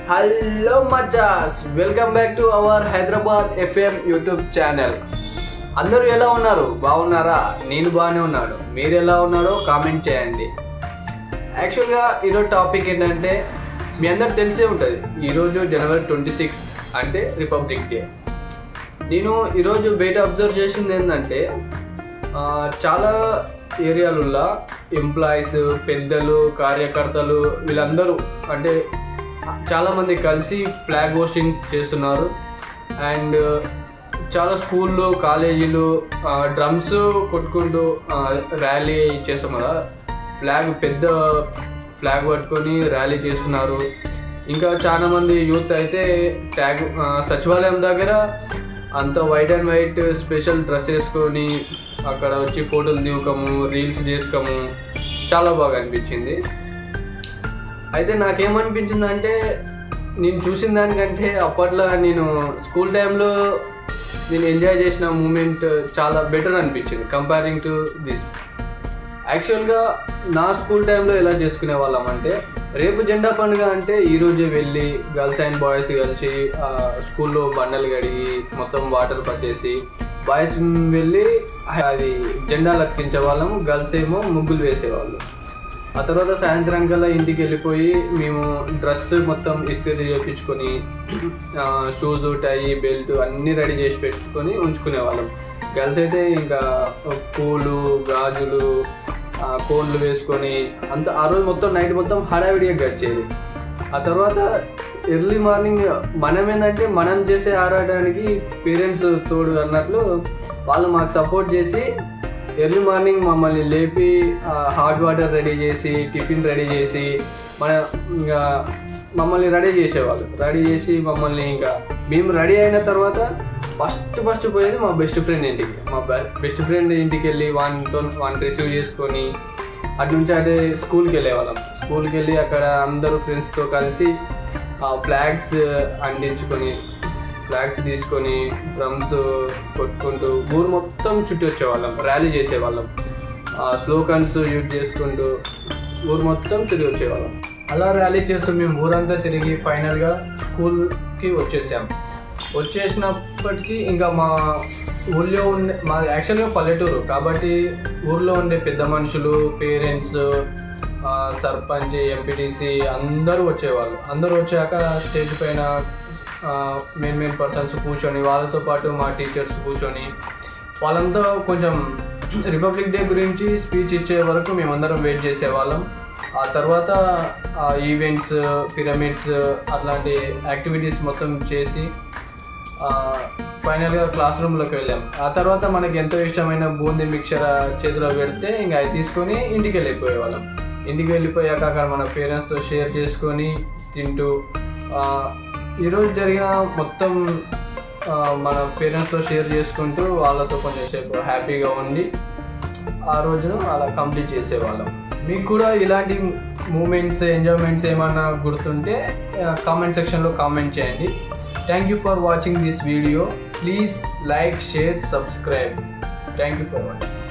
Hello మచాస్, welcome back to our Hyderabad FM YouTube channel. అందరూ ఎలా ఉన్నారు? బాగున్నారా? నేను బాగానే ఉన్నాను. మీరు ఎలా ఉన్నారో కామెంట్ చేయండి. యాక్చువల్గా ఈరోజు టాపిక్ ఏంటంటే మీ అందరు తెలిసే ఉంటుంది. ఈరోజు జనవరి 26 అంటే రిపబ్లిక్ డే. నేను ఈరోజు బయట అబ్జర్వ్ చేసింది ఏంటంటే చాలా ఏరియాలలో ఎంప్లాయీస్, పెద్దలు, కార్యకర్తలు వీళ్ళందరూ అంటే చాలామంది కలిసి ఫ్లాగ్ హోస్టింగ్ చేస్తున్నారు. అండ్ చాలా స్కూళ్ళు, కాలేజీలు డ్రమ్స్ కొట్టుకుంటూ ర్యాలీ చేస్తాం కదా, పెద్ద ఫ్లాగ్ పట్టుకొని ర్యాలీ చేస్తున్నారు. ఇంకా చాలామంది యూత్ అయితే సచివాలయం దగ్గర అంత white and white special dress వేసుకొని అక్కడ వచ్చి ఫోటోలు దిగుతాము, రీల్స్ చేసుకోము. చాలా బాగా అనిపించింది. అయితే నాకేమనిపించింది అంటే, నేను చూసిన దానికంటే అప్పట్లో నేను స్కూల్ టైంలో నేను ఎంజాయ్ చేసిన మూమెంట్ చాలా బెటర్ అనిపించింది కంపేరింగ్ టు దిస్. యాక్చువల్గా నా స్కూల్ టైంలో ఎలా చేసుకునే వాళ్ళం అంటే, రేపు జెండా పండుగ అంటే ఈరోజే వెళ్ళి గర్ల్స్ అండ్ బాయ్స్ కలిసి స్కూల్లో బండలు కడిగి మొత్తం వాటర్ పట్టేసి బాయ్స్ వెళ్ళి అది జెండాలు అతికించే వాళ్ళము, గర్ల్స్ ఏమో ముగ్గులు వేసేవాళ్ళు. ఆ తర్వాత సాయంత్రానికల్లా ఇంటికి వెళ్ళిపోయి మేము డ్రెస్ మొత్తం ఇస్త్రీ చేయించుకొని షూస్, టై, బెల్ట్ అన్నీ రెడీ చేసి పెట్టుకొని ఉంచుకునే వాళ్ళం. గర్ల్స్ అయితే ఇంకా పూలు, గాజులు, కోన్లు వేసుకొని అంత ఆ రోజు మొత్తం నైట్ మొత్తం హడావిడిగా గడిచేది. ఆ తర్వాత ఎర్లీ మార్నింగ్ మనం ఏంటంటే మనం చేసే ఆరాటానికి పేరెంట్స్ తోడు అన్నట్లు వాళ్ళు మాకు సపోర్ట్ చేసి ఎర్లీ మార్నింగ్ మమ్మల్ని లేపి హాట్ వాటర్ రెడీ చేసి, టిఫిన్ రెడీ చేసి ఇంకా మమ్మల్ని రెడీ చేసేవాళ్ళు. రెడీ చేసి మమ్మల్ని ఇంకా మేము రెడీ అయిన తర్వాత ఫస్ట్ పోయేది మా బెస్ట్ ఫ్రెండ్ ఇంటికి. మా బెస్ట్ ఫ్రెండ్ ఇంటికి వెళ్ళి వాడిని రిసీవ్ చేసుకొని అటు నుంచి అదే స్కూల్కి వెళ్ళేవాళ్ళం. స్కూల్కి వెళ్ళి అక్కడ అందరూ ఫ్రెండ్స్తో కలిసి ఫ్లాగ్స్ అంటించుకొని, ఫ్లాగ్స్ తీసుకొని డ్రమ్స్ కొట్టుకుంటూ ఊరు మొత్తం చుట్టూ వచ్చేవాళ్ళం, ర్యాలీ చేసేవాళ్ళం. స్లోగన్స్ యూజ్ చేసుకుంటూ ఊరు మొత్తం తిరిగి వచ్చేవాళ్ళం. అలా ర్యాలీ చేస్తూ మేము ఊరంతా తిరిగి ఫైనల్గా స్కూల్కి వచ్చేసినప్పటికీ ఇంకా మా ఊళ్ళో మా యాక్చువల్గా పల్లెటూరు కాబట్టి ఊర్లో ఉండే పెద్ద మనుషులు, పేరెంట్స్, సర్పంచ్, ఎంపీటీసీ అందరూ వచ్చేవాళ్ళు. అందరూ వచ్చాక స్టేజ్ పైన మెయిన్ పర్సన్స్ కూర్చొని, వాళ్ళతో పాటు మా టీచర్స్ కూర్చొని వాళ్ళంతా కొంచెం రిపబ్లిక్ డే గురించి స్పీచ్ ఇచ్చే వరకు మేమందరం వెయిట్ చేసేవాళ్ళం. ఆ తర్వాత ఈవెంట్స్, పిరమిడ్స్ అట్లాంటి యాక్టివిటీస్ మొత్తం చేసి ఫైనల్గా క్లాస్ రూమ్లోకి వెళ్ళాం. ఆ తర్వాత మనకి ఎంతో ఇష్టమైన బూందీ మిక్చర్ చేతిలో పెడితే ఇంకా అవి తీసుకొని ఇంటికి వెళ్ళిపోయేవాళ్ళం. ఇంటికి వెళ్ళిపోయాక అక్కడ మన పేరెంట్స్తో షేర్ చేసుకొని తింటూ ఈరోజు జరిగిన మొత్తం మన పేరెంట్స్తో షేర్ చేసుకుంటూ వాళ్ళతో కొంచెం సేపు హ్యాపీగా ఉండి ఆ రోజును అలా కంప్లీట్ చేసేవాళ్ళం. మీకు కూడా ఇలాంటి మూమెంట్స్, ఎంజాయ్మెంట్స్ ఏమన్నా గుర్తుంటే కామెంట్ సెక్షన్లో కామెంట్ చేయండి. Thank you for watching this video. Please like, share, subscribe. Thank you for watching.